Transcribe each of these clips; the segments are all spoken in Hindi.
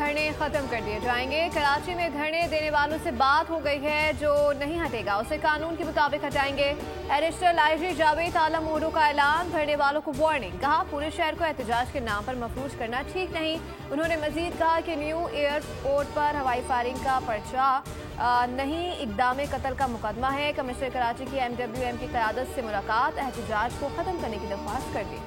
धरने खत्म कर दिए जाएंगे। कराची में धरने देने वालों से बात हो गई है, जो नहीं हटेगा उसे कानून के मुताबिक हटाएंगे। एडिशनल आईजी जावेद आलम ओडो का ऐलान, धरने वालों को वार्निंग। कहा पूरे शहर को एहतजाज के नाम पर मफलूज करना ठीक नहीं। उन्होंने मजीद कहा कि न्यू एयरपोर्ट पर हवाई फायरिंग का पर्चा नहीं, इक़दाम कत्ल का मुकदमा है। कमिश्नर कराची की MWM की क़यादत से मुलाकात, एहतजाज को खत्म करने की दरख्वास्त कर दी।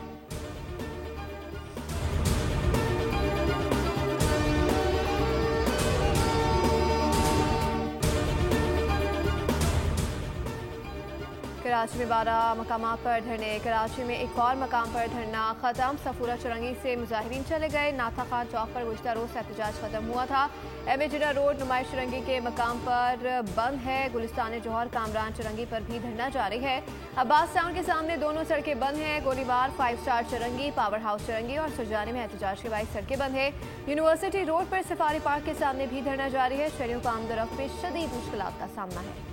कराची में 12 मकामात पर धरने। कराची में एक और मकाम पर धरना खत्म। सफूरा चुरंगी से मुजाहिरीन चले गए। नाथा खान चौक पर गुज़िश्ता रोज एहतजाज खत्म हुआ था। MA जिन्ना रोड नुमाइश चुरंगी के मकाम पर बंद है। गुलिस्तान जौहर कामरान चुरंगी पर भी धरना जारी है। अब्बास टाउन के सामने दोनों सड़कें बंद हैं। Golibar 5 star Chowrangi, power house Chowrangi और सुरजानी में एहतजाज के बाद सड़कें बंद है। यूनिवर्सिटी रोड पर सफारी पार्क के सामने भी धरना जारी है। शहरियों को आमदोरफ्त में शदीद मुश्किलात का सामना है।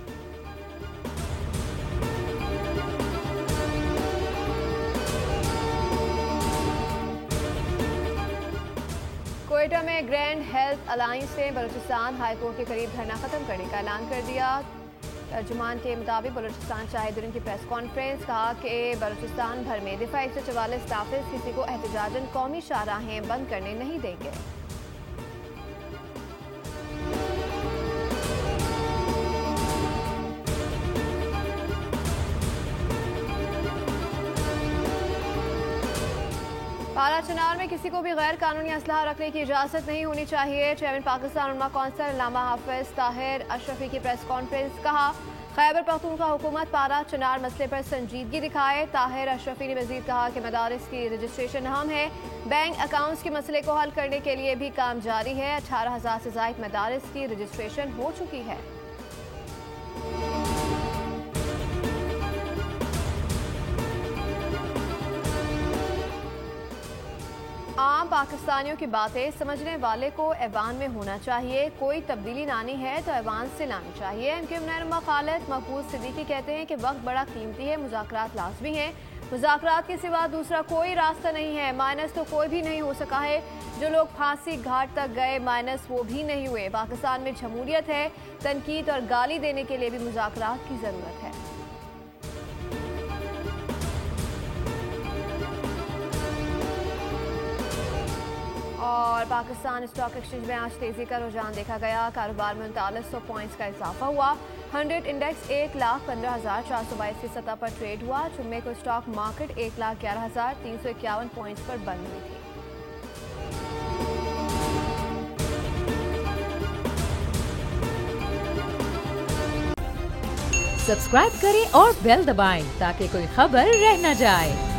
क्वेटा में ग्रैंड हेल्थ अलायंस ने बलूचिस्तान हाईकोर्ट के करीब धरना खत्म करने का ऐलान कर दिया। तर्जुमान के मुताबिक बलूचिस्तान शाहिदीन की प्रेस कॉन्फ्रेंस, कहा कि बलूचिस्तान भर में दिफा 144 नाफिज किसी को एहतजाजन कौमी शाहराहें बंद करने नहीं देंगे। पारा चनार में किसी को भी गैर कानूनी असलहा रखने की इजाज़त नहीं होनी चाहिए। चेयरमैन पाकिस्तान उलमा कौंसिल अल्लामा हाफिज ताहिर अशरफी की प्रेस कॉन्फ्रेंस, कहा खैबर पख्तूनख्वा हुकूमत पारा चनार मसले पर संजीदगी दिखाए। ताहिर अशरफी ने मजीद कहा कि मदारिस की रजिस्ट्रेशन अहम है। बैंक अकाउंट्स के मसले को हल करने के लिए भी काम जारी है। 18,000 से ज़ायद मदारिस की रजिस्ट्रेशन हो चुकी है। आम पाकिस्तानियों की बातें समझने वाले को ऐवान में होना चाहिए। कोई तब्दीली लानी है तो ऐवान से लानी चाहिए। MKM नुमा खालिद महफूज सिद्दीकी कहते हैं कि वक्त बड़ा कीमती है, मुज़ाकरात लाजमी है। मुज़ाकरात के सिवा दूसरा कोई रास्ता नहीं है। माइनस तो कोई भी नहीं हो सका है। जो लोग फांसी घाट तक गए, माइनस वो भी नहीं हुए। पाकिस्तान में जमहूरियत है। तनकीद और गाली देने के लिए भी मुज़ाकरात की ज़रूरत है। और पाकिस्तान स्टॉक एक्सचेंज में आज तेजी का रुझान देखा गया। कारोबार में 3900 पॉइंट्स का इजाफा हुआ। 100 इंडेक्स 1,15,422 की सतह पर ट्रेड हुआ। जुम्मे को स्टॉक मार्केट 1,11,351 पॉइंट्स पर बंद हुई थी। सब्सक्राइब करें और बेल दबाएं ताकि कोई खबर रह न जाए।